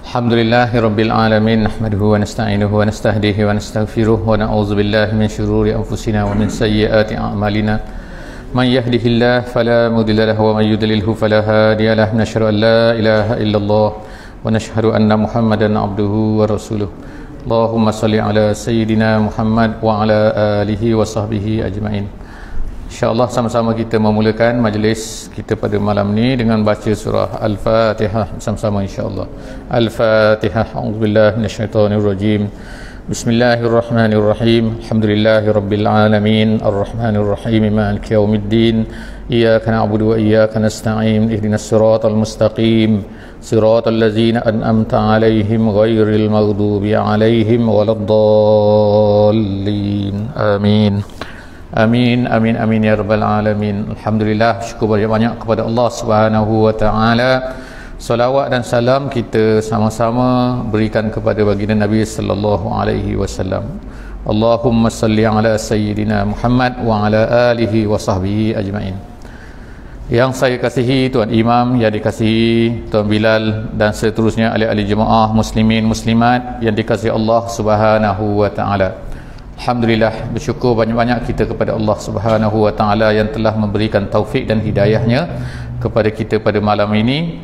Alhamdulillahi Rabbil Alamin. Nahmaduhu wa nasta'inuhu wa nastahdihi wa nastaghfiruh wa na'udzu billahi min syururi anfusina wa min sayyiati a'malina. Man yahdihillahu fala mudilla lahu wa man yudlilhu fala hadiya lahu. Nashhadu an la ilaha illallah wa nashhadu anna Muhammadan abduhu wa rasuluh. Allahumma salli ala sayyidina Muhammad wa ala alihi wa sahbihi ajma'in. InsyaAllah sama-sama kita memulakan majlis kita pada malam ni dengan baca surah Al-Fatihah sama-sama insyaAllah. Al-Fatihah. A'udzubillahi minasyaitonirrajim. Bismillahirrahmanirrahim. Alhamdulillahi rabbil alamin. Ar-Rahmanirrahim. Maliki yaumiddin. Iyyaka na'budu wa iyyaka nasta'in. Ihdinas siratal mustaqim. Siratal ladzina an'amta 'alaihim ghairil maghdubi 'alaihim waladdallin. Amin. Amin, amin, amin ya rabbal alamin. Alhamdulillah, syukur banyak-banyak kepada Allah Subhanahu wa taala. Salawat dan salam kita sama-sama berikan kepada baginda Nabi sallallahu alaihi wasallam. Allahumma salli ala sayyidina Muhammad wa ala alihi wa sahbihi ajmain. Yang saya kasihi Tuan Imam, yang dikasihi Tuan Bilal dan seterusnya ahli-ahli jemaah muslimin muslimat yang dikasihi Allah Subhanahu wa taala. Alhamdulillah, bersyukur banyak-banyak kita kepada Allah Subhanahu wa taala yang telah memberikan taufik dan hidayahnya kepada kita pada malam ini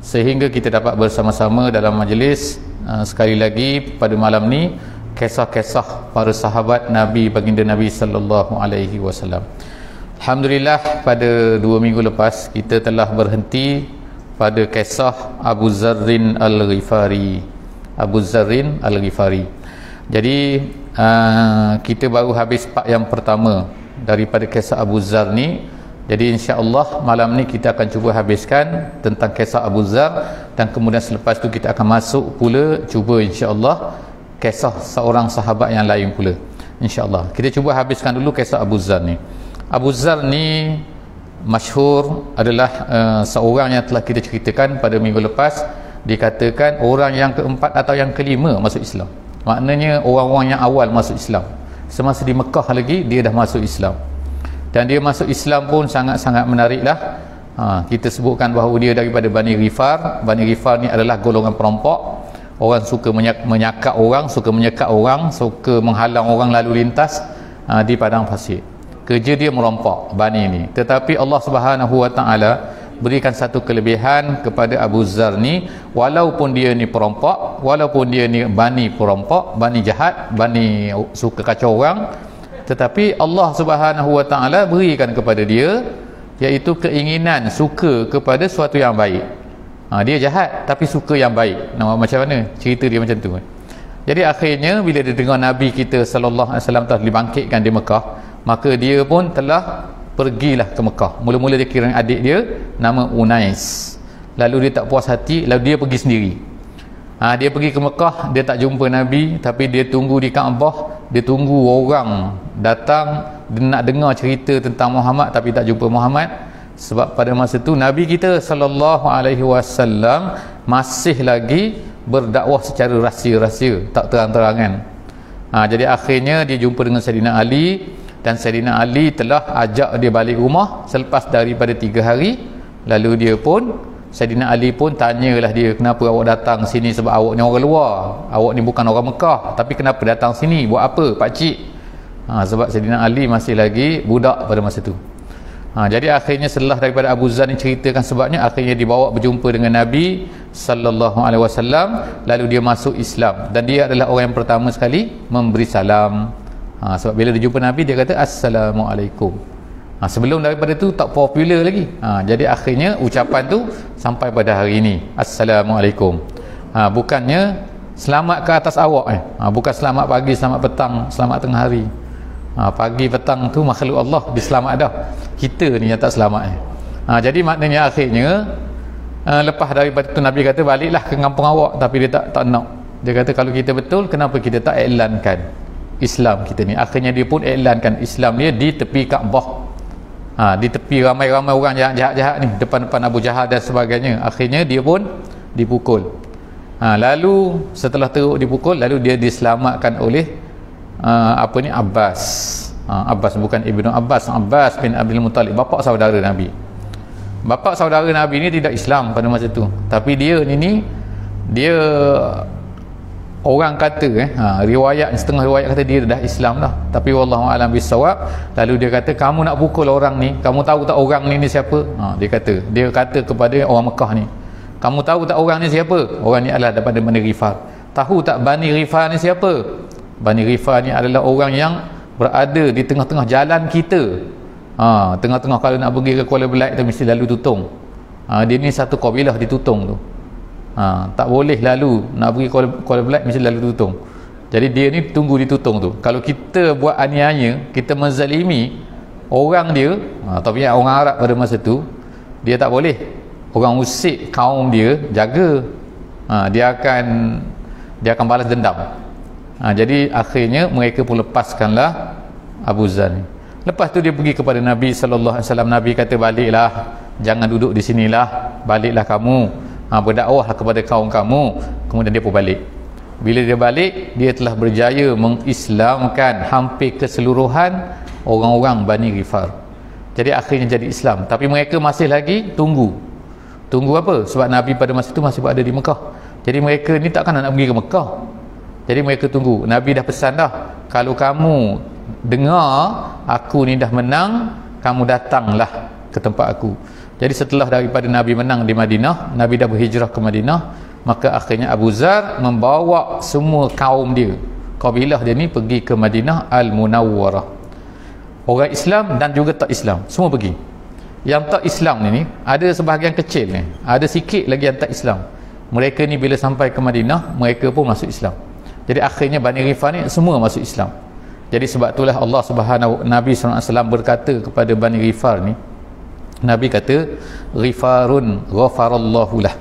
sehingga kita dapat bersama-sama dalam majlis sekali lagi pada malam ni kisah-kisah para sahabat Nabi baginda Nabi sallallahu alaihi wasallam. Alhamdulillah, pada 2 minggu lepas kita telah berhenti pada kisah Abu Zarrin Al-Ghifari. Abu Zarrin Al-Ghifari. Jadi kita baru habis part yang pertama daripada kisah Abu Zar ni. Jadi insya-Allah malam ni kita akan cuba habiskan tentang kisah Abu Zar dan kemudian selepas tu kita akan masuk pula cuba insya-Allah kisah seorang sahabat yang lain pula. Insya-Allah kita cuba habiskan dulu kisah Abu Zar ni. Abu Zar ni masyhur adalah seorang yang telah kita ceritakan pada minggu lepas, dikatakan orang yang keempat atau yang kelima masuk Islam. Maknanya orang-orang yang awal masuk Islam. Semasa di Mekah lagi dia dah masuk Islam. Dan dia masuk Islam pun sangat-sangat menariklah. Kita sebutkan bahawa dia daripada Bani Ghifar. Bani Ghifar ni adalah golongan perampok. Orang suka menyakat orang, suka menyekat orang, suka menghalang orang lalu lintas di padang pasir. Kerja dia merampok Bani ni. Tetapi Allah Subhanahu wa taala berikan satu kelebihan kepada Abu Zar ni, walaupun dia ni perampok, walaupun dia ni Bani perampok, Bani jahat, Bani suka kacau orang, tetapi Allah Subhanahu wa taala berikan kepada dia iaitu keinginan suka kepada sesuatu yang baik. Dia jahat tapi suka yang baik. Nampak macam mana cerita dia macam tu. Jadi akhirnya bila dia dengar Nabi kita sallallahu alaihi wasallam telah dibangkitkan di Mekah, maka dia pun telah pergilah ke Mekah. Mula-mula dia kira adik dia nama Unais. Lalu dia tak puas hati, lalu dia pergi sendiri. Dia pergi ke Mekah, dia tak jumpa Nabi, tapi dia tunggu di Kaabah, dia tunggu orang datang, dia nak dengar cerita tentang Muhammad tapi tak jumpa Muhammad. Sebab pada masa tu Nabi kita sallallahu alaihi wasallam masih lagi berdakwah secara rahsia-rahsia, tak terang-terangan. Jadi akhirnya dia jumpa dengan Sayyidina Ali. Dan Sayyidina Ali telah ajak dia balik rumah selepas daripada 3 hari. Lalu dia pun, Sayyidina Ali pun tanyalah dia, kenapa awak datang sini? Sebab awak ni orang luar, awak ni bukan orang Mekah, tapi kenapa datang sini? Buat apa pakcik? Sebab Sayyidina Ali masih lagi budak pada masa tu. Jadi akhirnya setelah daripada Abu Zar ni ceritakan sebabnya, akhirnya dibawa berjumpa dengan Nabi sallallahu alaihi wasallam. Lalu dia masuk Islam dan dia adalah orang yang pertama sekali memberi salam. Sebab bila dia jumpa Nabi dia kata Assalamualaikum. Sebelum daripada tu tak popular lagi. Jadi akhirnya ucapan tu sampai pada hari ini, Assalamualaikum. Bukannya selamat ke atas awak bukan selamat pagi, selamat petang, selamat tengah hari. Pagi petang tu makhluk Allah diselamat dah. Kita ni yang tak selamat. Jadi maknanya akhirnya lepas daripada tu Nabi kata baliklah ke kampung awak, tapi dia tak nak. Dia kata kalau kita betul, kenapa kita tak iklankan Islam kita ni? Akhirnya dia pun iklankan Islam dia di tepi Kaabah. Di tepi ramai-ramai orang jahat-jahat ni, depan-depan Abu Jahal dan sebagainya. Akhirnya dia pun dipukul. Lalu setelah teruk dipukul, lalu dia diselamatkan oleh Abbas. Abbas bukan Ibnu Abbas, Abbas bin Abdul Muttalib, bapa saudara Nabi. Bapa saudara Nabi ni tidak Islam pada masa tu, tapi dia ni dia orang kata setengah riwayat kata dia dah Islam dah, tapi wallahu alam bisawab. Lalu dia kata, kamu nak pukul orang ni, kamu tahu tak orang ni siapa? Dia kata kepada orang Mekah ni, kamu tahu tak orang ni siapa? Orang ni adalah daripada Bani Ghifar. Tahu tak Bani Ghifar ni siapa? Bani Ghifar ni adalah orang yang berada di tengah-tengah jalan kita. Tengah-tengah kalau nak pergi ke Kuala Belait tu mesti lalu Tutong. Dia ni satu kabilah di Tutong tu. Tak boleh lalu nak pergi Kuala Belait mesti lalu Tutong. Jadi dia ni tunggu di Tutong tu. Kalau kita buat aniaya, kita menzalimi orang dia, tapi orang Arab pada masa tu dia tak boleh. Orang usik kaum dia jaga. Dia akan balas dendam. Jadi akhirnya mereka pun lepaskanlah Abu Zar ni. Lepas tu dia pergi kepada Nabi sallallahu alaihi wasallam. Nabi kata, baliklah, jangan duduk di sinilah, baliklah kamu, berdakwahlah kepada kaum kamu. Kemudian dia pun balik. Bila dia balik, dia telah berjaya mengislamkan hampir keseluruhan orang-orang Bani Ghifar. Jadi akhirnya jadi Islam. Tapi mereka masih lagi tunggu apa? Sebab Nabi pada masa itu masih berada di Mekah. Jadi mereka ni takkan nak pergi ke Mekah. Jadi mereka tunggu. Nabi dah pesan dah, kalau kamu dengar aku ni dah menang, kamu datanglah ke tempat aku. Jadi setelah daripada Nabi menang di Madinah, Nabi dah berhijrah ke Madinah, maka akhirnya Abu Zar membawa semua kaum dia, kabilah dia ni pergi ke Madinah Al-Munawwarah. Orang Islam dan juga tak Islam semua pergi. Yang tak Islam ni ada sebahagian kecil ni, ada sikit lagi yang tak Islam. Mereka ni bila sampai ke Madinah, mereka pun masuk Islam. Jadi akhirnya Bani Ghifar ni semua masuk Islam. Jadi sebab itulah Allah Nabi SAW berkata kepada Bani Ghifar ni, Nabi kata, Ghifarun ghafarallahu lah.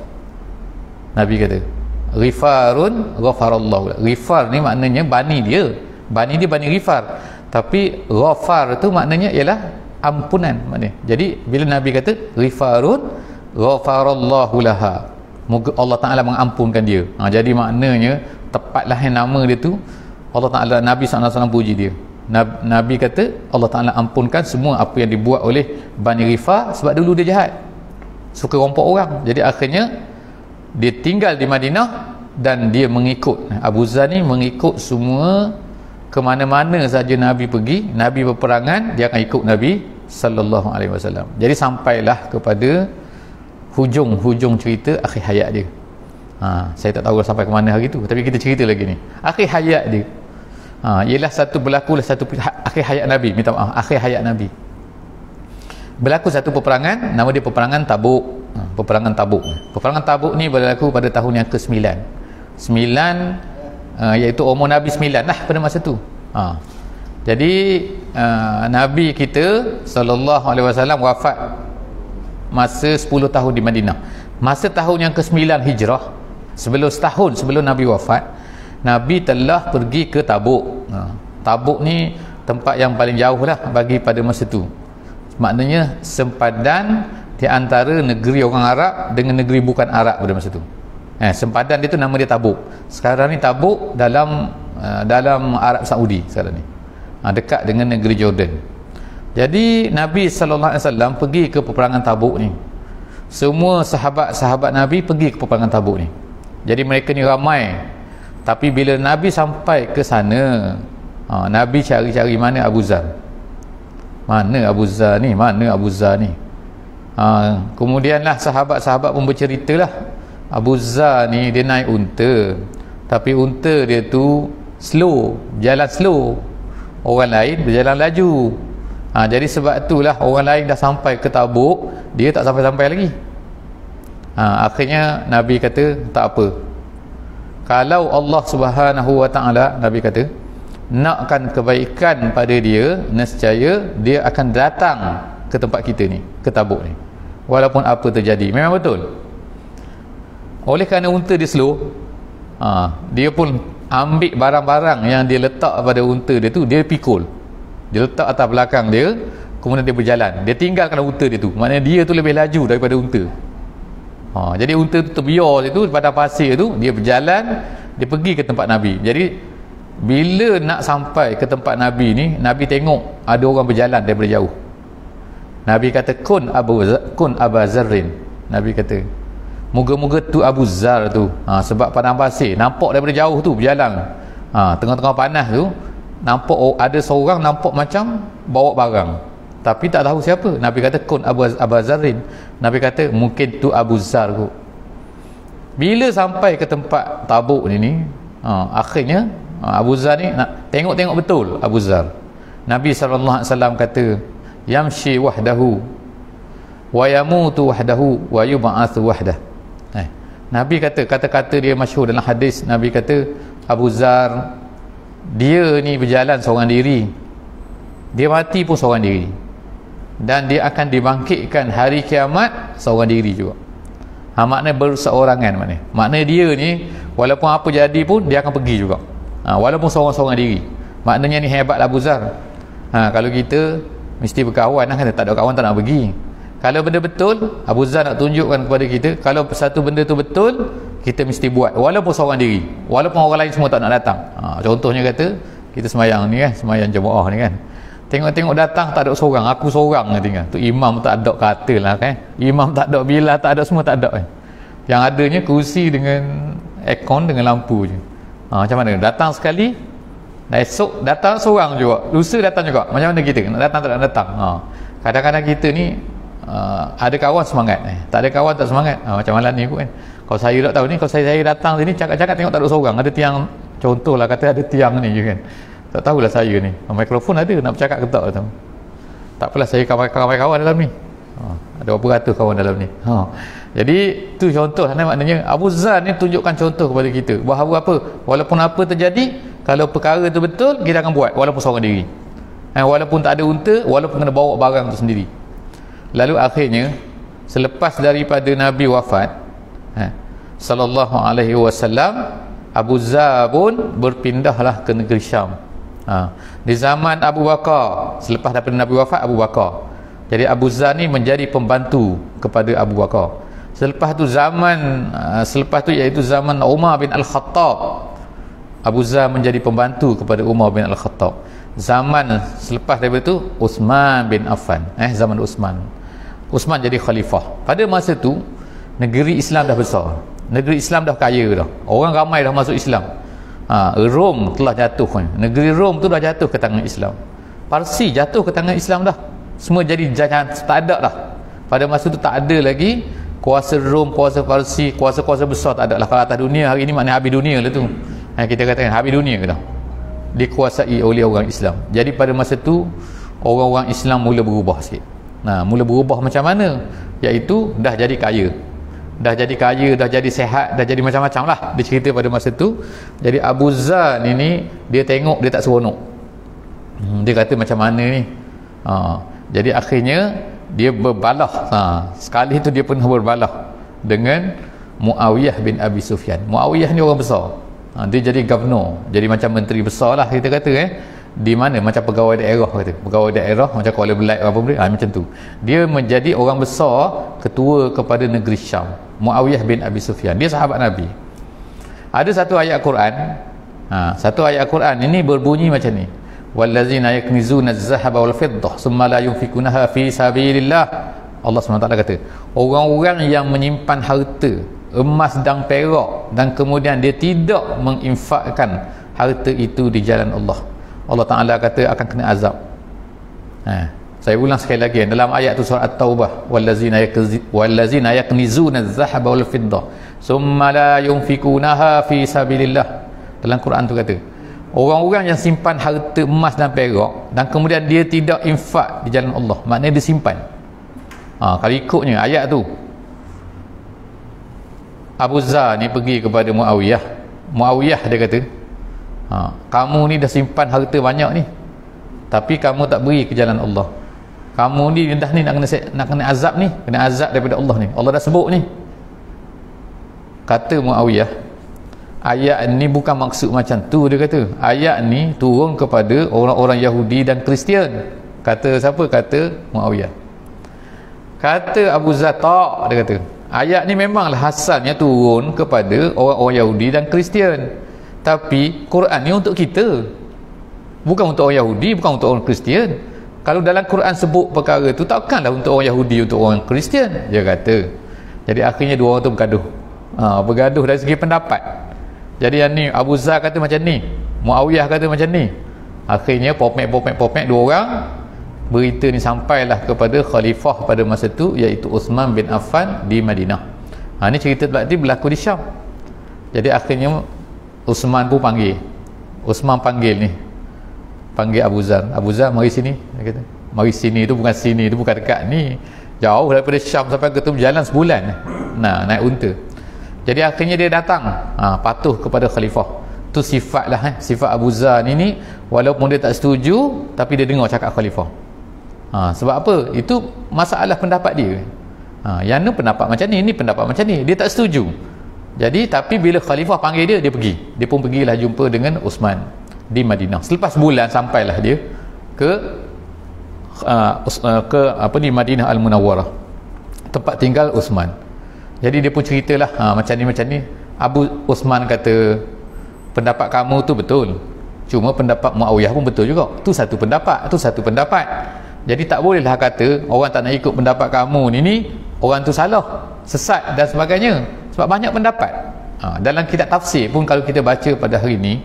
Nabi kata, Ghifarun ghafarallahu lah. Ghifar ni maknanya Bani dia Bani Ghifar, tapi ghafar tu maknanya ialah ampunan maknanya. Jadi bila Nabi kata Ghifarun ghafarallahu laha, moga Allah Ta'ala mengampunkan dia. Jadi maknanya tepatlah yang nama dia tu Allah Ta'ala, Nabi SAW puji dia. Nabi kata Allah Ta'ala ampunkan semua apa yang dibuat oleh Bani Ghifar, sebab dulu dia jahat, suka rompak orang. Jadi akhirnya dia tinggal di Madinah dan dia mengikut Abu Zar ni, mengikut semua ke mana-mana saja Nabi pergi, Nabi berperangan, dia akan ikut Nabi sallallahu alaihi wasallam. Jadi sampailah kepada hujung cerita akhir hayat dia. Saya tak tahu sampai ke mana hari tu, tapi kita cerita lagi ni akhir hayat dia. Ialah berlakulah satu akhir hayat Nabi, akhir hayat Nabi. Berlaku satu peperangan, nama dia peperangan Tabuk. Peperangan Tabuk ni berlaku pada tahun yang ke-9. 9 iaitu umur Nabi 9 lah pada masa tu. Jadi Nabi kita sallallahu alaihi wasallam wafat masa 10 tahun di Madinah. Masa tahun yang ke-9 Hijrah, setahun sebelum Nabi wafat, Nabi telah pergi ke Tabuk. Tabuk ni tempat yang paling jauh lah bagi pada masa tu. Maknanya sempadan di antara negeri orang Arab dengan negeri bukan Arab pada masa tu. Sempadan dia tu nama dia Tabuk. Sekarang ni Tabuk dalam Arab Saudi sekarang ni. Dekat dengan negeri Jordan. Jadi Nabi SAW pergi ke peperangan Tabuk ni. Semua sahabat-sahabat Nabi pergi ke peperangan Tabuk ni. Jadi mereka ni ramai. Tapi bila Nabi sampai ke sana, Nabi cari-cari mana Abu Zar. Mana Abu Zar ni? Kemudianlah sahabat-sahabat pun berceritalah, Abu Zar ni dia naik unta, tapi unta dia tu jalan slow. Orang lain berjalan laju. Jadi sebab itulah orang lain dah sampai ke Tabuk, dia tak sampai-sampai lagi. Akhirnya Nabi kata tak apa, kalau Allah Subhanahu wa Ta'ala, Nabi kata, nakkan kebaikan pada dia, nescaya dia akan datang ke tempat kita ni, ke Tabuk ni, walaupun apa terjadi. Memang betul. Oleh kerana unta dia slow, dia pun ambil barang-barang yang dia letak pada unta dia tu, dia pikul, dia letak atas belakang dia, kemudian dia berjalan, dia tinggalkan unta dia tu. Maknanya dia tu lebih laju daripada unta. Jadi unta tu terbiar situ pada pasir tu, dia berjalan, dia pergi ke tempat Nabi. Jadi bila nak sampai ke tempat Nabi ni, Nabi tengok ada orang berjalan daripada jauh. Nabi kata kun Abu Zarrin. Nabi kata, moga-moga tu Abu Zar tu, sebab padang pasir nampak daripada jauh tu berjalan, tengah-tengah panas tu nampak ada seorang nampak macam bawa barang tapi tak tahu siapa. Nabi kata kun Abu Zarin. Nabi kata mungkin tu Abu Zar kot. Bila sampai ke tempat Tabuk ni, akhirnya Abu Zar ni nak tengok-tengok betul Abu Zar. Nabi SAW kata yamshi wahdahu wa yamutu wahdahu wa yub'atsu wahdah. Nabi kata, kata-kata dia masyhur dalam hadis. Nabi kata Abu Zar dia ni berjalan seorang diri, dia mati pun seorang diri, dan dia akan dibangkitkan hari kiamat seorang diri juga. Maknanya berseorangan, maknanya dia ni walaupun apa jadi pun dia akan pergi juga, walaupun seorang-seorang diri. Maknanya ni hebat Abu Zar. Kalau kita mesti berkawan kan, tak ada kawan tak nak pergi. Kalau benda betul, Abu Zar nak tunjukkan kepada kita, kalau satu benda tu betul, kita mesti buat walaupun seorang diri, walaupun orang lain semua tak nak datang. Contohnya kata kita semayang ni kan, semayang jemaah ni kan, tengok-tengok datang tak ada seorang, aku seorang tinggal tu, imam tak ada katil lah kan, imam tak ada, bila tak ada, semua tak ada kan. Yang adanya kursi dengan aircon dengan lampu je. Macam mana datang sekali, esok datang seorang juga, lusa datang juga. Macam mana kita nak datang tak nak datang. Kadang-kadang kita ni ada kawan semangat, tak ada kawan tak semangat. Macam malam ni pun kan, kalau saya tak tahu ni, kalau saya datang sini cakap-cakap tengok tak ada seorang, ada tiang, contohlah kata ada tiang ni je kan, tak tahulah saya ni mikrofon ada, nak bercakap ke tak tahu. Tak apalah, saya kawan dalam ni, ada berapa ratus kawan dalam ni. Jadi tu contoh lah, maknanya Abu Zar ni tunjukkan contoh kepada kita bahawa apa, walaupun apa terjadi, kalau perkara tu betul, kita akan buat walaupun seorang diri, walaupun tak ada unta, walaupun kena bawa barang tu sendiri. Lalu akhirnya selepas daripada Nabi wafat sallallahu alaihi wasallam, Abu Zar pun berpindahlah ke negeri Syam. Di zaman Abu Bakar, selepas daripada Nabi wafat Abu Bakar, jadi Abu Zar ni menjadi pembantu kepada Abu Bakar. Selepas tu iaitu zaman Umar bin Al-Khattab, Abu Zar menjadi pembantu kepada Umar bin Al-Khattab. Zaman selepas daripada tu Uthman bin Affan, zaman Uthman jadi khalifah. Pada masa tu negeri Islam dah besar, negeri Islam dah kaya dah, orang ramai dah masuk Islam. Rom telah jatuh kan, negeri Rom tu dah jatuh ke tangan Islam, Parsi jatuh ke tangan Islam dah, semua jadi jajahan, tak ada dah. Pada masa tu tak ada lagi kuasa Rom, kuasa Parsi, kuasa-kuasa besar tak ada lah. Kalau atas dunia hari ni maknanya habis dunia lah tu, kita katakan habis dunia ke dah, dikuasai oleh orang Islam. Jadi pada masa tu orang-orang Islam mula berubah sikit. Mula berubah macam mana? Iaitu dah jadi kaya, dah jadi sehat, dah jadi macam-macam lah dia cerita pada masa tu. Jadi Abu Zar ni dia tengok dia tak seronok, dia kata macam mana ni. Jadi akhirnya dia berbalah. Sekali tu dia pernah berbalah dengan Muawiyah bin Abi Sufyan. Muawiyah ni orang besar, dia jadi governor, jadi macam menteri besar lah kita kata di mana, macam pegawai daerah kata, pegawai daerah macam Kuala Belait apa benda, macam tu. Dia menjadi orang besar, ketua kepada negeri Syam, Muawiyah bin Abi Sufyan. Dia sahabat Nabi. Ada satu ayat Quran, satu ayat Quran ini berbunyi macam ni, wallazina yaknizuna az-zahaba wal fiddah thumma la yunfikunaha fi sabilillah. Allah SWT kata, orang-orang yang menyimpan harta emas dan perak dan kemudian dia tidak menginfakkan harta itu di jalan Allah, Allah Ta'ala kata akan kena azab. Saya ulang sekali lagi dalam ayat tu, surah At-Taubah, wallazina yaknizuna az-zahaba wal fiddah thumma la yunfikunaha fi sabilillah. Dalam Quran tu kata orang-orang yang simpan harta emas dan perak dan kemudian dia tidak infak di jalan Allah, maknanya dia simpan. Kalau ikutnya ayat tu, Abu Zar ni pergi kepada Muawiyah dia kata, kamu ni dah simpan harta banyak ni, tapi kamu tak beri ke jalan Allah, kamu ni dah ni nak kena azab ni, kena azab daripada Allah ni, Allah dah sebut ni. Kata Muawiyah, ayat ni bukan maksud macam tu. Dia kata ayat ni turun kepada orang-orang Yahudi dan Kristian. Kata siapa? Kata Muawiyah. Kata Abu Zar, tak, dia kata ayat ni memanglah asalnya turun kepada orang-orang Yahudi dan Kristian, tapi Quran ni untuk kita, bukan untuk orang Yahudi, bukan untuk orang Kristian. Kalau dalam Quran sebut perkara tu, takkanlah untuk orang Yahudi, untuk orang Kristian. Dia kata Jadi akhirnya dua orang tu bergaduh. Bergaduh dari segi pendapat. Jadi yang ni Abu Zar kata macam ni, Muawiyah kata macam ni. Akhirnya popek dua orang. Berita ni sampailah kepada khalifah pada masa tu, iaitu Uthman bin Affan di Madinah. Ni cerita berlaku di Syam. Jadi akhirnya Uthman pun panggil. Uthman panggil Abu Zar. Abu Zar, mari sini, dia kata. Mari sini tu bukan sini, tu bukan dekat ni, jauh daripada Syam sampai ke tu berjalan sebulan. Naik unta. Jadi akhirnya dia datang, patuh kepada khalifah. Tu sifat lah, sifat Abu Zar ni walaupun dia tak setuju, tapi dia dengar cakap khalifah. Sebab apa? Itu masalah pendapat dia. Yang ni pendapat macam ni pendapat macam ni, dia tak setuju. Jadi tapi bila khalifah panggil dia, dia pergi. Dia pun pergilah jumpa dengan Uthman di Madinah. Selepas bulan sampailah dia ke di Madinah Al-Munawwarah, tempat tinggal Uthman. Jadi dia pun ceritalah macam ni. Abu Uthman kata, pendapat kamu tu betul, cuma pendapat Muawiyah pun betul juga. Tu satu pendapat. Jadi tak bolehlah kata orang tak nak ikut pendapat kamu ni orang tu salah, sesat dan sebagainya, sebab banyak pendapat. Dalam kitab tafsir pun kalau kita baca pada hari ni,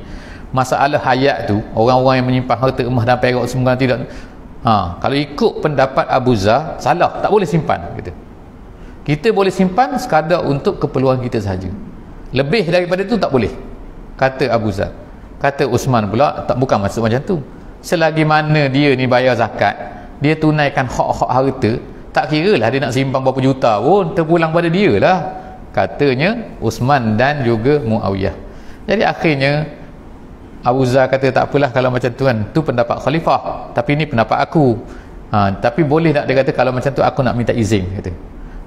masalah ayat tu, orang-orang yang menyimpan harta emas dan perak semua tidak, kalau ikut pendapat Abu Zar, salah, tak boleh simpan. Kita boleh simpan sekadar untuk keperluan kita sahaja, lebih daripada tu tak boleh, kata Abu Zar. Kata Uthman pula, bukan maksud macam tu. Selagi mana dia ni bayar zakat, dia tunaikan hak-hak harta, tak kira lah dia nak simpan berapa juta pun, terpulang pada dia lah, katanya Uthman dan juga Muawiyah. Jadi akhirnya Abu Zar kata, tak apalah kalau macam tu kan, tu pendapat khalifah, tapi ni pendapat aku. Tapi boleh tak, dia kata, kalau macam tu aku nak minta izin, kata.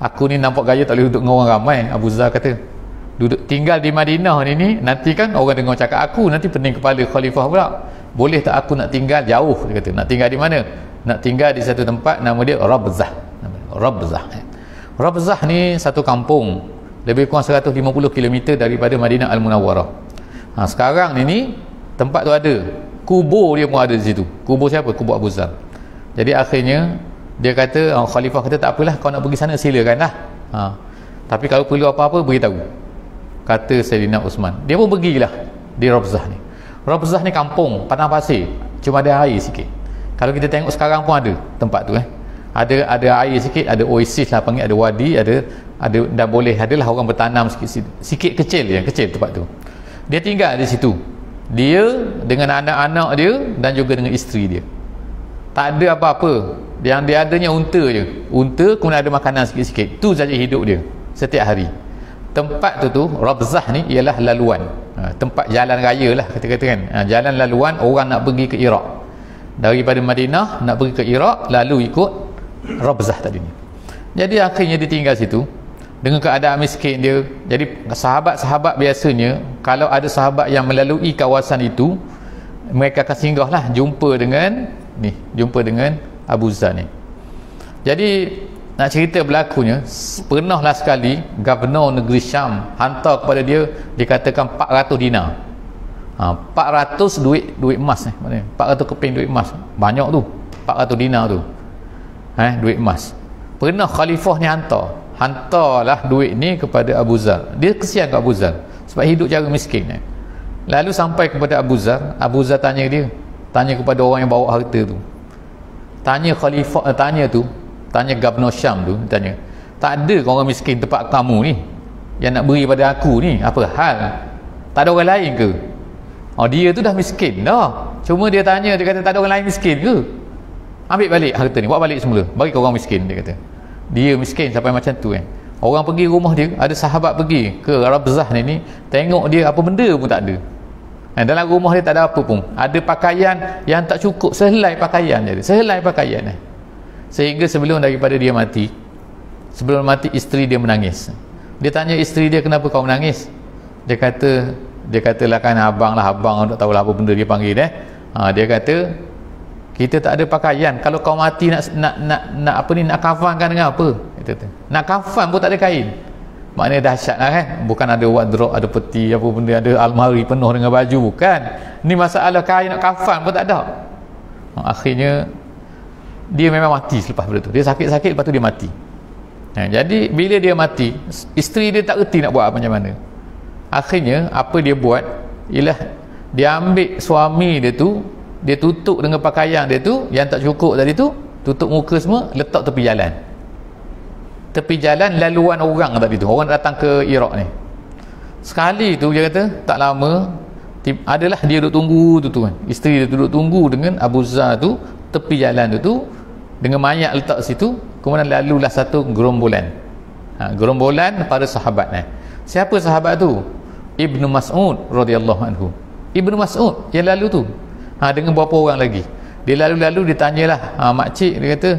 Aku ni nampak gaya tak boleh duduk dengan orang ramai. Abu Zar kata, duduk tinggal di Madinah ni nanti kan orang dengar cakap aku, nanti pening kepala khalifah pula. Boleh tak aku nak tinggal jauh, dia kata. Nak tinggal di mana? Nak tinggal di satu tempat nama dia Rabzah. Rabzah ni satu kampung, lebih kurang 150 km daripada Madinah Al-Munawwarah. Sekarang ni tempat tu ada kubur, dia pun ada di situ. Kubur siapa? Kubur Abu Zar. Jadi akhirnya dia kata, khalifah kata, tak apalah, kau nak pergi sana silakanlah, tapi kalau perlu apa-apa beritahu, kata Sayyidina Uthman. Dia pun pergilah di Rabzah ni. Rabzah ni kampung padang pasir, cuma ada air sikit. Kalau kita tengok sekarang pun ada tempat tu, ada air sikit, ada oasis lah panggil, ada wadi, ada dan boleh adalah orang bertanam sikit kecil tempat tu. Dia tinggal di situ, dia dengan anak-anak dia dan juga dengan isteri dia. Tak ada apa-apa, yang dia adanya unta je. Unta, kemudian ada makanan sikit-sikit, tu saja hidup dia setiap hari. Tempat tu Rabzah ni ialah laluan, tempat jalan raya lah kata-kata kan, jalan laluan orang nak pergi ke Iraq. Daripada Madinah nak pergi ke Iraq, lalu ikut Rabzah tadi ni. Jadi akhirnya dia tinggal situ dengan keadaan miskin dia. Jadi sahabat-sahabat biasanya, kalau ada sahabat yang melalui kawasan itu, mereka akan singgahlah jumpa dengan Abu Zar ni. Jadi nak cerita berlakunya, pernahlah sekali Gubernur negeri Syam hantar kepada dia, dikatakan 400 dinar. 400 duit emas ni, maknanya 400 keping duit emas, banyak tu, 400 dinar tu, duit emas. Pernah khalifah ni hantarlah duit ni kepada Abu Zar. Dia kesian ke Abu Zar sebab hidup cara miskin. Lalu sampai kepada Abu Zar tanya kepada orang yang bawa harta tu, tanya khalifah, tanya Gubernur Syam tu, tanya, tak ada orang miskin tempat kamu ni yang nak beri pada aku ni, apa hal? Tak ada orang lain ke? Dia tu dah miskin dah, cuma dia tanya, dia kata tak ada orang lain miskin ke? Ambil balik harta ni, buat balik semula, bagi ke orang miskin. Dia kata dia miskin sampai macam tu kan. Orang pergi rumah dia, ada sahabat pergi ke Rabzah ni, tengok dia apa benda pun tak ada. Dalam rumah dia tak ada apa pun, ada pakaian yang tak cukup, sehelai pakaian je, sehingga sebelum dia mati, isteri dia menangis. Dia tanya isteri dia, kenapa kau menangis? Dia katalah kan abang tak tahulah apa benda dia panggil dia. Dia kata, kita tak ada pakaian, kalau kau mati nak kafankan dengan apa? Nak kafan pun tak ada kain. Maknanya dahsyat lah kan, bukan ada wardrobe, ada peti apa benda, ada almari penuh dengan baju, bukan. Ni masalah kain nak kafan pun tak ada. Akhirnya dia memang mati selepas benda tu. Dia sakit-sakit, lepas tu dia mati. Jadi bila dia mati, isteri dia tak reti nak buat macam mana. Akhirnya apa dia buat ialah dia ambil suami dia tu, dia tutup dengan pakaian dia tu yang tak cukup tadi tu, tutup muka semua, letak tepi jalan. Tepi jalan laluan orang tadi tu, orang datang ke Iraq ni. Sekali tu dia kata tak lama adalah dia duduk tunggu tu kan, isteri dia duduk tunggu dengan Abu Zar tu tepi jalan tu dengan mayat letak situ. Kemudian lalulah satu gerombolan, gerombolan para sahabat. Siapa sahabat tu? Ibnu Mas'ud radhiyallahu anhu. Ibnu Mas'ud yang lalu tu, dengan beberapa orang lagi. Dia lalu-lalu, dia tanyalah makcik, dia kata,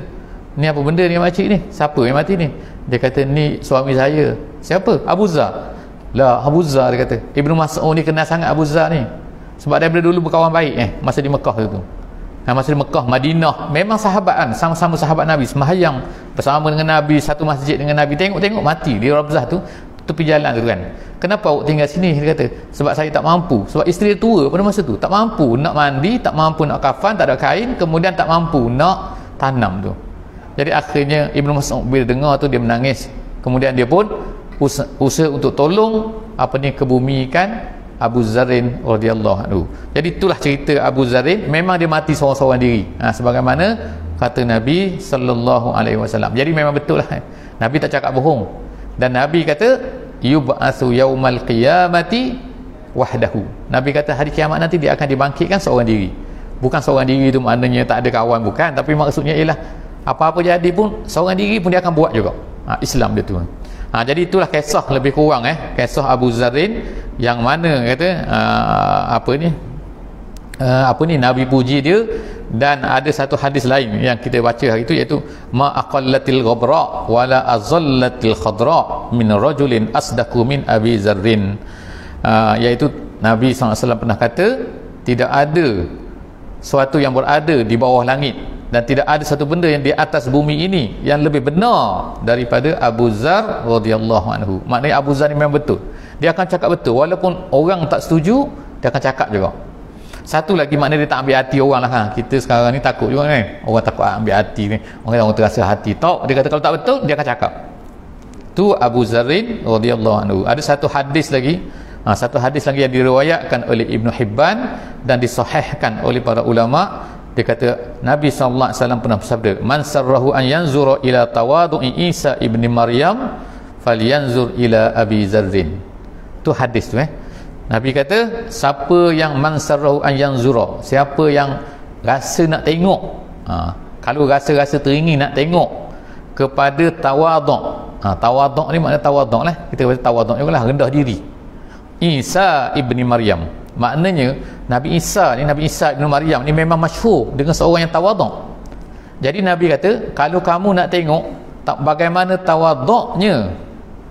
ni apa benda ni makcik ni? Siapa yang mati ni? Dia kata, ni suami saya. Siapa? Abu Zar. Lah, Abu Zar, dia kata. Ibnu Mas'ud ni kenal sangat Abu Zar ni, sebab daripada dulu berkawan baik masa di Mekah tu. Masa di Mekah, Madinah, memang sahabat kan, sama-sama sahabat Nabi, sembahyang bersama dengan Nabi, satu masjid dengan Nabi. Tengok-tengok mati di Rabzah tu, tepi jalan tu kan. Kenapa awak tinggal sini? Dia kata, sebab saya tak mampu. Sebab isteri dia tua pada masa tu, tak mampu nak mandi, tak mampu nak kafan, tak ada kain, kemudian tak mampu nak tanam tu. Jadi akhirnya Ibnu Mas'ud bila dengar tu, dia menangis. Kemudian dia pun usaha untuk tolong kebumikan Abu Zarin radhiyallahu anhu. Jadi itulah cerita Abu Zarin. Memang dia mati seorang-seorang diri, sebagaimana kata Nabi sallallahu alaihi wasallam. Jadi memang betul lah, Nabi tak cakap bohong. Dan Nabi kata yub'atsu yaumal qiyamati wahdahu. Nabi kata hari kiamat nanti dia akan dibangkitkan seorang diri. Bukan seorang diri itu maknanya tak ada kawan, bukan, tapi maksudnya ialah apa-apa jadi pun seorang diri pun dia akan buat juga. Islam dia tu. Jadi itulah kisah lebih kurang kisah Abu Zarin, yang mana kata Nabi puji dia. Dan ada satu hadis lain yang kita baca hari itu, iaitu ma aqallatil ghabra wala azallatil khadra min rajulin asdaqu min Abi Zarin. Iaitu Nabi SAW pernah kata, tidak ada suatu yang berada di bawah langit dan tidak ada satu benda yang di atas bumi ini yang lebih benar daripada Abu Zar radhiyallahu anhu. Maknanya Abu Zar ni memang betul, dia akan cakap betul walaupun orang tak setuju, dia akan cakap juga. Satu lagi, maknanya dia tak ambil hati orang lah. Kita sekarang ni takut juga kan, orang takut ambil hati ni, orang terasa hati tak, dia kata kalau tak betul dia akan cakap. Tu Abu Zarin radhiyallahu anhu. Ada satu hadis lagi, yang diriwayatkan oleh Ibnu Hibban dan disahihkan oleh para ulama. Dia kata Nabi SAW pernah bersabda, man sarrahu an yanzura ila tawadu'i Isa ibni Maryam falyanzur ila Abi Zarin. Tu hadis tu Nabi kata, siapa yang man sarrahu an yanzura, siapa yang rasa nak tengok, kalau rasa-rasa teringin nak tengok kepada tawaduk. Tawaduk ni makna tawaduk lah, kita kata tawaduk juga lah, rendah diri, Isa ibni Maryam. Maknanya Nabi Isa ibn Maryam ni memang masyhur dengan seorang yang tawaduk. Jadi Nabi kata, kalau kamu nak tengok bagaimana tawaduknya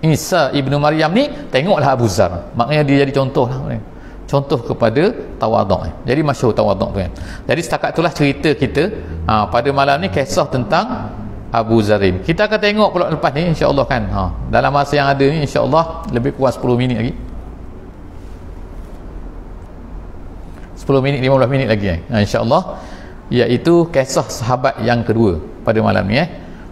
Isa ibn Maryam ni, tengoklah Abu Zar. Maknanya dia jadi contoh lah, contoh kepada tawaduk. Jadi masyhur tawaduk tu Jadi setakat itulah cerita kita pada malam ni, kisah tentang Abu Zarin. Kita akan tengok pula lepas ni insya-Allah kan. Dalam masa yang ada ni insya-Allah lebih kurang 10 minit lagi. 10 minit 15 minit lagi insya-Allah, iaitu kisah sahabat yang kedua pada malam ni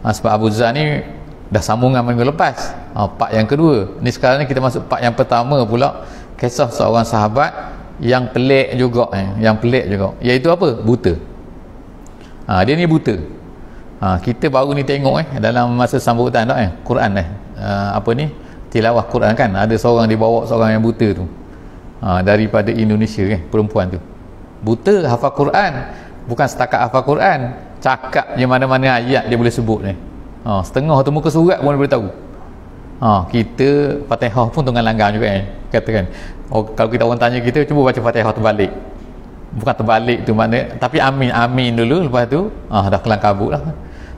sebab Abu Zar ni dah sambungan minggu lepas, part yang kedua ni. Sekarang ni kita masuk part yang pertama pula, kisah seorang sahabat yang pelik juga iaitu apa? Buta. Dia ni buta. Kita baru ni tengok dalam masa sambutan Quran tilawah Quran kan, ada seorang dibawa seorang yang buta tu daripada Indonesia perempuan tu buta, hafal Quran. Bukan setakat hafal Quran, cakap je mana-mana ayat dia boleh sebut setengah tu muka surat pun dia boleh tahu. Kita Fatihah pun tengah langgar juga katakan. Kalau kita orang tanya kita, cuba baca Fatihah terbalik. Bukan terbalik tu makna, tapi amin dulu, lepas tu dah kelang kabut lah.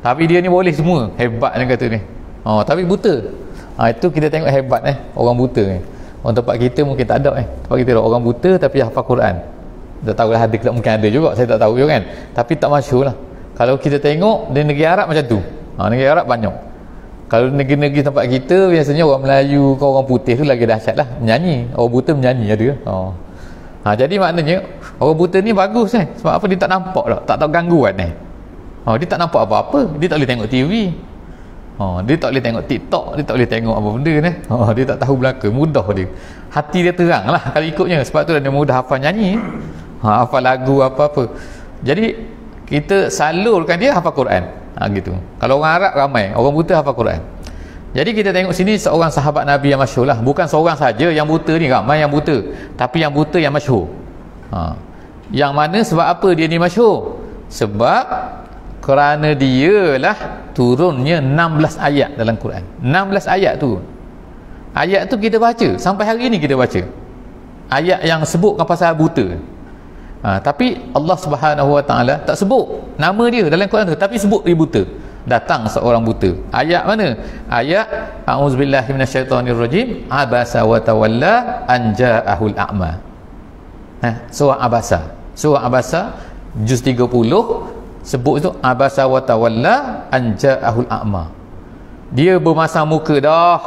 Tapi dia ni boleh semua, hebat dia kata ni. Tapi buta. Itu kita tengok hebat orang buta Orang tempat kita mungkin tak ada tempat kita ada orang buta tapi hafal Quran. Tak tahu lah, ada ke tak, mungkin ada juga, saya tak tahu juga kan. Tapi tak masyhur lah. Kalau kita tengok di negeri Arab macam tu, negeri Arab banyak. Kalau negeri-negeri tempat kita biasanya orang Melayu ke orang putih tu lagi dahsyat lah, menyanyi. Orang buta menyanyi ada. Jadi maknanya orang buta ni bagus sebab apa? Dia tak nampak tak tahu gangguan dia tak nampak apa-apa, dia tak boleh tengok TV. Dia tak boleh tengok TikTok, dia tak boleh tengok apa benda ni. Dia tak tahu belaka, mudah dia. Hati dia terang lah kalau ikutnya. Sebab tu dia mudah hafal nyanyi, hafal lagu apa-apa. Jadi kita salurkan dia hafal Quran. Gitu. Kalau orang Arab ramai, orang buta hafal Quran. Jadi kita tengok sini seorang sahabat Nabi yang masyhur lah. Bukan seorang saja yang buta ni, ramai yang buta. Tapi yang buta yang masyhur. Yang mana sebab apa dia ni masyhur? Sebab kerana dialah turunnya 16 ayat dalam Quran. 16 ayat tu. Ayat tu kita baca. Sampai hari ni kita baca. Ayat yang sebutkan pasal buta. Tapi Allah Subhanahu Wa Taala tak sebut nama dia dalam Quran tu, tapi sebut dia buta. Datang seorang buta. Ayat mana? Ayat a'udzubillahi minasyaitonirrajim, abasa wa tawalla an ja'ahul a'ma. Surah Abasa. Surah Abasa juz 30 sebut itu abasa wa tawalla an ja'ahul a'ma. Dia bermasam muka dah,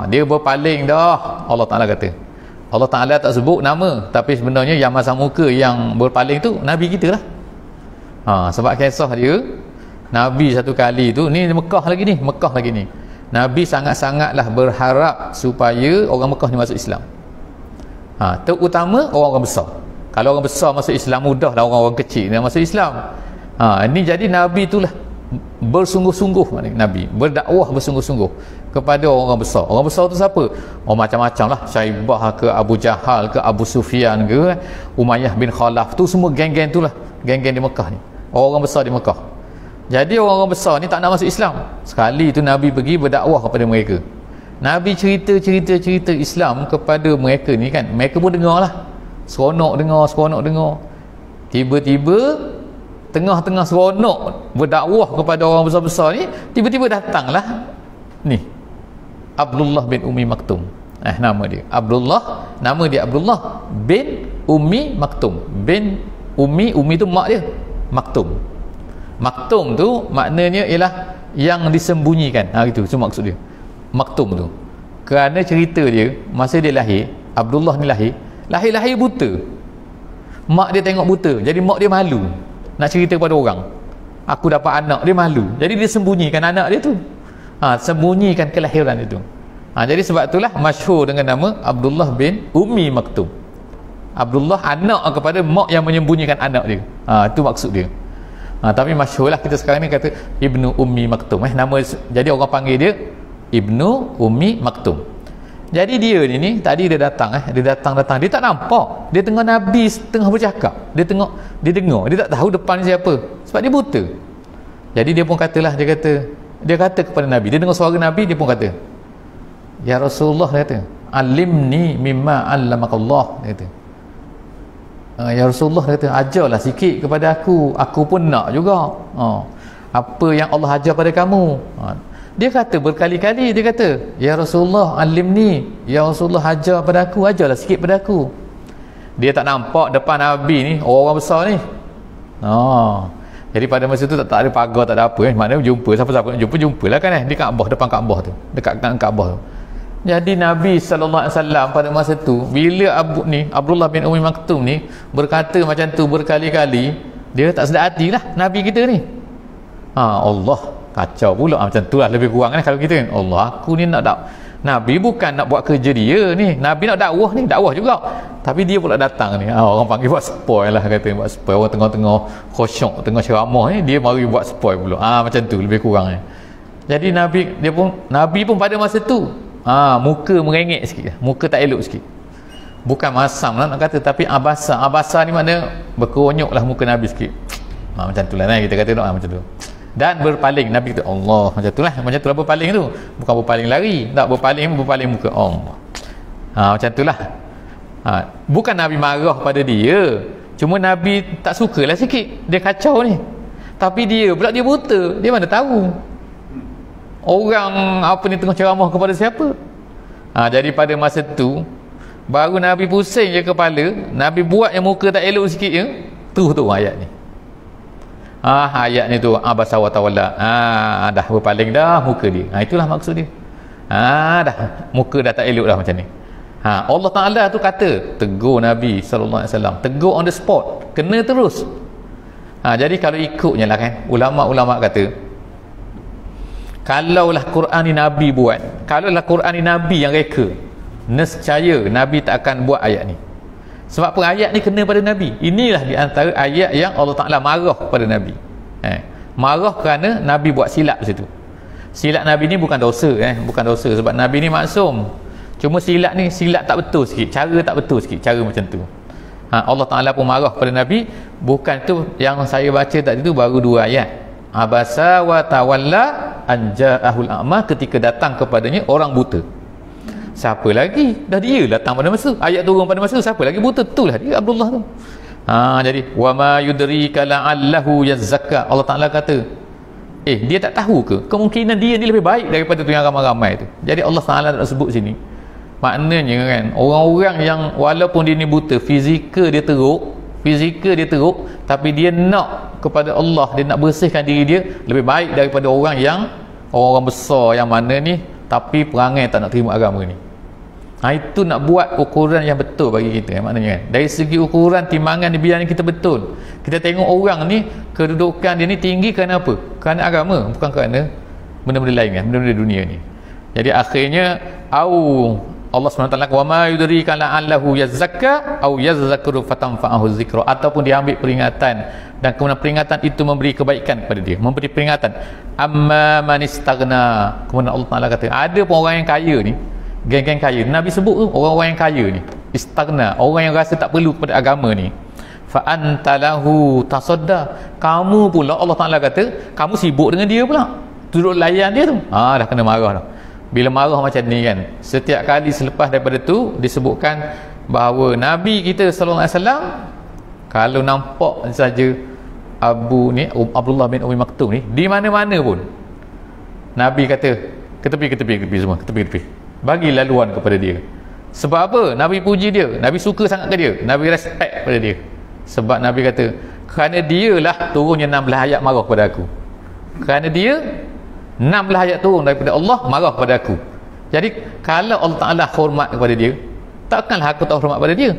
dia berpaling dah. Allah Taala kata. Allah Ta'ala tak sebut nama, tapi sebenarnya yang masam muka, yang berpaling tu Nabi kita lah. Sebab kisah dia, Nabi satu kali tu, ni Mekah lagi ni, Nabi sangat-sangatlah berharap supaya orang Mekah ni masuk Islam. Terutama orang-orang besar. Kalau orang besar masuk Islam, mudah lah orang-orang kecil yang masuk Islam. Ini jadi Nabi itulah bersungguh-sungguh, Nabi berdakwah bersungguh-sungguh kepada orang besar. Orang besar tu siapa? Macam-macam lah, Syaibah ke, Abu Jahal ke, Abu Sufyan ke, Umayyah bin Khalaf tu, semua geng-geng tu lah, geng-geng di Mekah ni, orang besar di Mekah. Jadi orang-orang besar ni tak nak masuk Islam. Sekali tu Nabi pergi berdakwah kepada mereka. Nabi cerita Islam kepada mereka ni kan, mereka pun dengar lah, seronok dengar. Tiba-tiba tengah-tengah seronok berdakwah kepada orang besar-besar ni, tiba-tiba datanglah ni Abdullah bin Ummi Maktum. Nama dia Abdullah, bin Ummi Maktum. Bin Ummi tu mak dia, Maktum tu maknanya ialah yang disembunyikan. Itu maksud dia Maktum tu. Kerana cerita dia, masa dia lahir, Abdullah ni lahir buta. Mak dia tengok buta, jadi mak dia malu nak cerita kepada orang, aku dapat anak, dia malu. Jadi dia sembunyikan anak dia tu, sembunyikan kelahiran itu. Jadi sebab itulah masyhur dengan nama Abdullah bin Ummi Maktum. Abdullah anak kepada mak yang menyembunyikan anak dia. Itu maksud dia. Tapi masyhurlah kita sekarang ni kata Ibnu Ummi Maktum. Nama, jadi orang panggil dia Ibnu Ummi Maktum. Jadi dia ni tadi dia datang, dia tak nampak, dia tengah Nabi tengah bercakap, dia dengar, dia tak tahu depan siapa sebab dia buta. Jadi dia pun katalah, dia kata kepada Nabi, dia dengar suara Nabi, dia pun kata, ya Rasulullah, dia kata, alimni mimma allamakallah, dia kata, ya Rasulullah, dia kata, ajarlah sikit kepada aku pun nak juga apa yang Allah ajar pada kamu. Dia kata berkali-kali, dia kata, ya Rasulullah alimni, ya Rasulullah ajar pada aku, ajarlah sikit pada aku. Dia tak nampak depan Nabi ni orang besar ni. Jadi pada masa tu tak ada pagar, tak ada apa, maknanya siapa-siapa nak jumpalah kan, di Kaabah, depan Kaabah tu, dekat Kaabah tu. Jadi Nabi SAW pada masa tu, bila Abdullah bin Ummi Maktum ni berkata macam tu berkali-kali, dia tak sedar hati lah Nabi kita ni. Allah, kacau pula macam tu lah lebih kurang kan kalau kita kan. Allah, aku ni nak Nabi bukan nak buat kerja dia ni, Nabi nak dakwah juga, tapi dia pula datang ni, orang panggil buat spoil lah, kata buat spoil. Orang tengah-tengah khusyuk, tengah ceramah ni, dia mari buat spoil pula. Macam tu lebih kurang ni. Jadi Nabi pun pada masa tu muka merengek sikit, muka tak elok sikit, bukan masam lah nak kata, tapi abasa ni makna berkeronyok lah muka Nabi sikit. Macam tu lah kita kata macam tu. Dan berpaling, Nabi kata Allah, macam tu lah berpaling tu, bukan berpaling lari, tak, berpaling muka Allah. Macam tu lah. Bukan Nabi marah pada dia, cuma Nabi tak sukalah sikit, dia kacau ni. Tapi dia pula, dia buta, dia mana tahu orang apa ni tengah ceramah kepada siapa. Jadi pada masa tu baru Nabi pusing je kepala, Nabi buat yang muka tak elok sikit je, tu ayat ni. Ayat ni tu abasa wa tawalla. Dah berpaling dah muka dia. Itulah maksud dia. Dah muka dah tak elok dah macam ni. Allah Ta'ala tu kata, tegur Nabi SAW, tegur on the spot, kena terus. Jadi kalau ikutnya lah kan, ulama-ulama kata, Kalaulah Quran ni Nabi buat, kalaulah Quran ni Nabi yang reka, nescaya Nabi tak akan buat ayat ni. Sebab apa? Ayat ni kena pada Nabi. Inilah di antara ayat yang Allah Ta'ala marah pada Nabi. Marah kerana Nabi buat silap situ. Silap Nabi ni bukan dosa, bukan dosa, sebab Nabi ni maksum. Cuma silap ni silap tak betul sikit, cara tak betul sikit, cara macam tu. Allah Ta'ala pun marah pada Nabi. Bukan tu yang saya baca tadi tu, baru 2 ayat. Abasa wa tawalla an ja'ahul a'ma, ketika datang kepadanya orang buta. Siapa lagi? Dah dia datang pada masa ayat turun pada masa, siapa lagi buta? Itulah dia, Abdullah tu. Jadi wa ma yudrika la'allahu yazakka. Allah Ta'ala kata, dia tak tahu ke kemungkinan dia ni lebih baik daripada tu yang ramai-ramai tu. Jadi Allah Ta'ala tak sebut sini. Maknanya kan, orang-orang yang walaupun dia ni buta, fizikal dia teruk, tapi dia nak kepada Allah, dia nak bersihkan diri dia, lebih baik daripada orang besar yang mana ni tapi perangai tak nak terima agama ni. Itu nak buat ukuran yang betul bagi kita, maknanya kan, dari segi ukuran timbangan ni, biar kita betul. Kita tengok orang ni kedudukan dia ni tinggi kerana apa? Kerana agama, bukan kerana benda-benda lain kan, benda-benda dunia ni. Jadi akhirnya Allah SWT, wa ma yudrika la'allahu yazakka au yazzakuru fatanfa'ahu dzikra, ataupun dia ambil peringatan dan kemudian peringatan itu memberi kebaikan kepada dia, memberi peringatan. Amma man istaghna, kemudian Allah Taala kata, ada pun orang yang kaya ni, geng-geng kaya Nabi sebut tu, orang-orang yang kaya ni istaghna, orang yang rasa tak perlu kepada agama ni, fa antalahu tasadda, kamu pula Allah Taala kata kamu sibuk dengan dia pula, duduk layan dia tu. Dah kena marah dah. Bila marah macam ni kan, setiap kali selepas daripada tu disebutkan bahawa Nabi kita sallallahu alaihi wasallam kalau nampak saja Abdullah bin Umi Maktum ni di mana-mana pun, Nabi kata ke tepi semua, ke tepi, bagi laluan kepada dia. Sebab apa? Nabi puji dia, Nabi suka sangat ke dia, Nabi respect pada dia. Sebab Nabi kata, kerana dialah turunnya 16 ayat marah pada aku, kerana dia 16 ayat turun daripada Allah marah pada aku. Jadi kalau Allah Ta'ala hormat kepada dia, takkanlah aku tak hormat pada dia.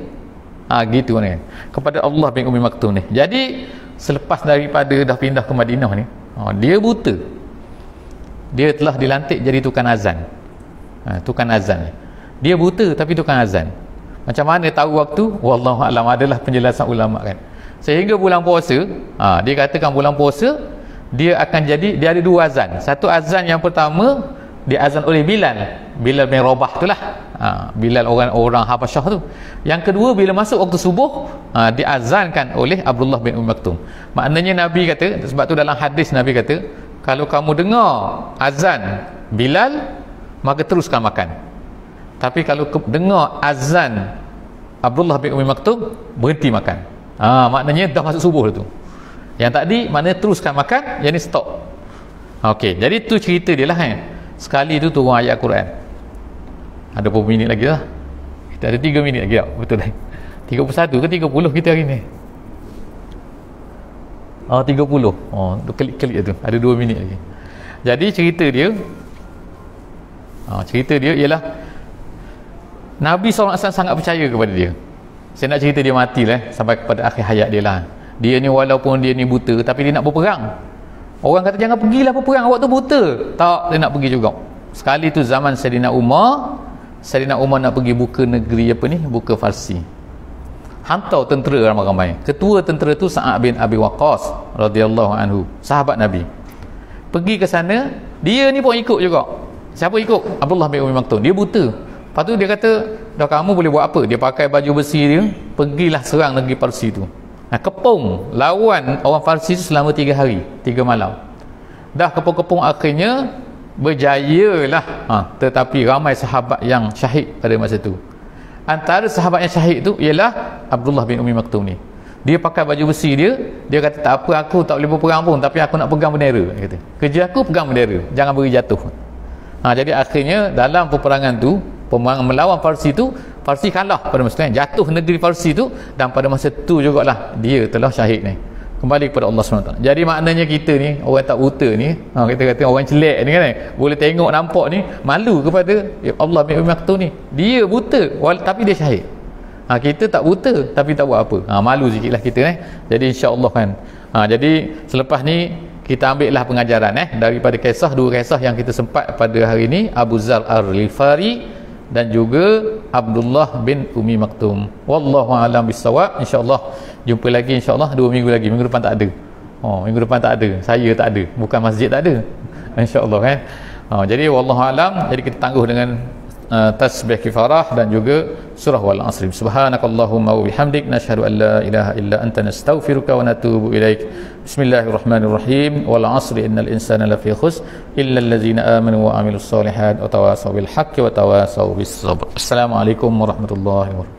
Gitu kan, kepada Allah bin Umi Maktum ni. Jadi selepas daripada dah pindah ke Madinah ni, dia buta, dia telah dilantik jadi tukang azan. Tukang azan, dia buta tapi tukang azan. Macam mana tahu waktu? Wallahu alam, adalah penjelasan ulama kan. Sehingga bulan puasa, dia katakan bulan puasa dia akan jadi, dia ada 2 azan. Satu azan yang pertama dia azan oleh Bilal bin Rabah tu lah, Bilal orang Habasyah tu. Yang kedua bila masuk waktu subuh, diazankan oleh Abdullah bin Umi Maktum. Maknanya Nabi kata, sebab tu dalam hadis Nabi kata, kalau kamu dengar azan Bilal maka teruskan makan, tapi kalau dengar azan Abdullah bin Umi Maktum berhenti makan. Maknanya dah masuk subuh tu. Yang tadi maknanya teruskan makan, yang ni stop. Okey, jadi tu cerita dia lah kan. Sekali tu turun ayat Quran. Ada berapa minit lagi lah? Kita ada 3 minit lagi tak? Betul lah. 31 ke 30 kita hari ni? 30. Klik-klik tu. Ada 2 minit lagi. Jadi cerita dia ialah Nabi SAW sangat percaya kepada dia. Saya nak cerita dia mati lah, sampai kepada akhir hayat dia lah. Dia ni walaupun dia ni buta, tapi dia nak berperang. Orang kata jangan pergilah berperang, awak tu buta. Tak, dia nak pergi juga. Sekali tu zaman Sayyidina Umar nak pergi buka negeri buka Farsi. Hantar tentera ramai-ramai. Ketua tentera tu Sa'ad bin Abi Waqqas radhiyallahu anhu, sahabat Nabi. Pergi ke sana, dia ni pun ikut juga. Siapa ikut? Abdullah bin Umi Maktum. Dia buta. Lepas tu dia kata, dah kamu boleh buat apa? Dia pakai baju besi dia, pergilah serang negeri Parsi tu. Kepung lawan orang Farsi tu selama 3 hari 3 malam. Dah kepung-kepung, akhirnya berjayalah. Tetapi ramai sahabat yang syahid pada masa tu. Antara sahabat yang syahid tu ialah Abdullah bin Umi Maktum ni. Dia pakai baju besi dia kata, tak apa, aku tak boleh berperang pun, tapi aku nak pegang bendera. Dia kata, kerja aku pegang bendera, jangan beri jatuh. Jadi akhirnya dalam peperangan tu, peperangan melawan Farsi tu, Farsi kalah pada masa tu, jatuh negeri Farsi tu, dan pada masa tu jugalah dia telah syahid ni, kembali kepada Allah SWT. Jadi maknanya kita ni, orang tak buta ni, kita kata orang celek ni kan, boleh tengok nampak ni, malu kepada Allah bin Umi Maktum ni. Dia buta tapi dia syahid. Kita tak buta tapi tak buat apa, malu sikit lah kita ni. Jadi insya-Allah kan. Jadi selepas ni kita ambil lah pengajaran daripada dua kisah yang kita sempat pada hari ini, Abu Zar Al-Ghifari dan juga Abdullah bin Umi Maktum. Wallahu a'lam bissawab. InsyaAllah jumpa lagi, insyaAllah 2 minggu lagi. Minggu depan tak ada. Minggu depan tak ada, saya tak ada, bukan masjid tak ada, insyaAllah kan. Jadi wallahu a'lam. Jadi kita tangguh dengan tasbih kifarah dan juga surah wal asr. Subhanakallahumma wa bihamdik, nashhadu an la ilaha illa anta, nastaghfiruka wa natubu ilaik. Bismillahirrahmanirrahim. Wal asri innal insana lafi khusr illa allazina amanu wa amilus solihat wa tawasaw bil haqqi wa tawasaw bis sabr. Assalamualaikum warahmatullahi wabarakatuh.